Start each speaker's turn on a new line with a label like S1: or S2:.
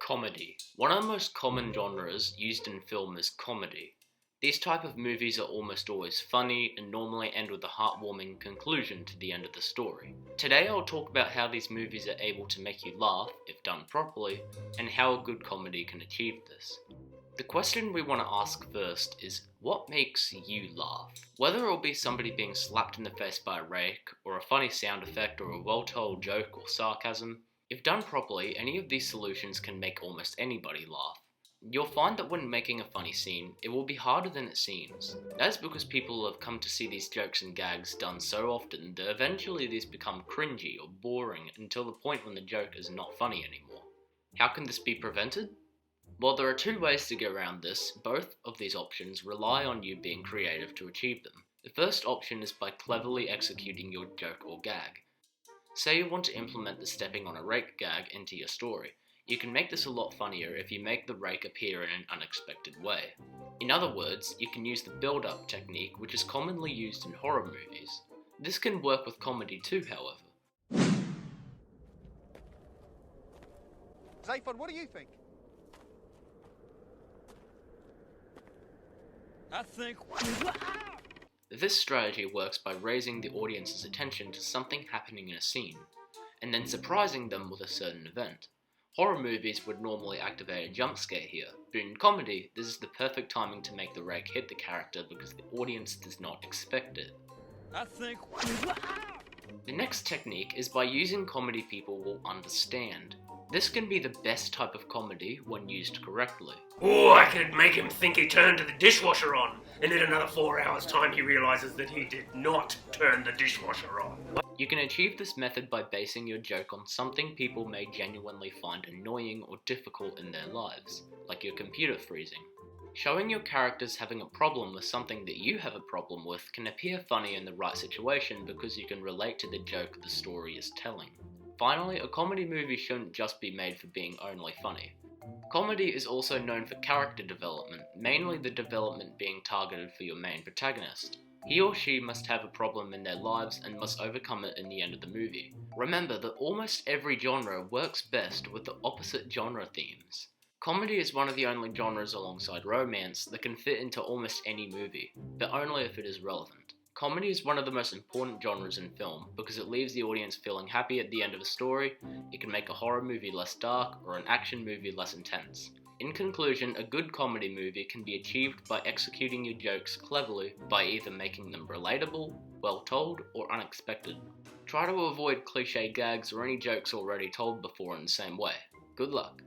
S1: Comedy. One of the most common genres used in film is comedy. These type of movies are almost always funny and normally end with a heartwarming conclusion to the end of the story. Today I'll talk about how these movies are able to make you laugh, if done properly, and how a good comedy can achieve this. The question we want to ask first is, what makes you laugh? Whether it'll be somebody being slapped in the face by a rake, or a funny sound effect, or a well-told joke or sarcasm, if done properly, any of these solutions can make almost anybody laugh. You'll find that when making a funny scene, it will be harder than it seems. That is because people have come to see these jokes and gags done so often that eventually these become cringy or boring until the point when the joke is not funny anymore. How can this be prevented? Well, there are two ways to get around this. Both of these options rely on you being creative to achieve them. The first option is by cleverly executing your joke or gag. Say you want to implement the stepping on a rake gag into your story. You can make this a lot funnier if you make the rake appear in an unexpected way. In other words, you can use the build-up technique, which is commonly used in horror movies. This can work with comedy too, however.
S2: Zayford, what do you think?
S3: I think...
S1: This strategy works by raising the audience's attention to something happening in a scene, and then surprising them with a certain event. Horror movies would normally activate a jump scare here, but in comedy, this is the perfect timing to make the rake hit the character because the audience does not expect it.
S3: I think...
S1: The next technique is by using comedy people will understand. This can be the best type of comedy when used correctly.
S4: Oh, I could make him think he turned the dishwasher on, and in another 4 hours' time he realizes that he did not turn the dishwasher on.
S1: You can achieve this method by basing your joke on something people may genuinely find annoying or difficult in their lives, like your computer freezing. Showing your characters having a problem with something that you have a problem with can appear funny in the right situation because you can relate to the joke the story is telling. Finally, a comedy movie shouldn't just be made for being only funny. Comedy is also known for character development, mainly the development being targeted for your main protagonist. He or she must have a problem in their lives and must overcome it in the end of the movie. Remember that almost every genre works best with the opposite genre themes. Comedy is one of the only genres alongside romance that can fit into almost any movie, but only if it is relevant. Comedy is one of the most important genres in film because it leaves the audience feeling happy at the end of a story. It can make a horror movie less dark or an action movie less intense. In conclusion, a good comedy movie can be achieved by executing your jokes cleverly by either making them relatable, well told, or unexpected. Try to avoid cliche gags or any jokes already told before in the same way. Good luck!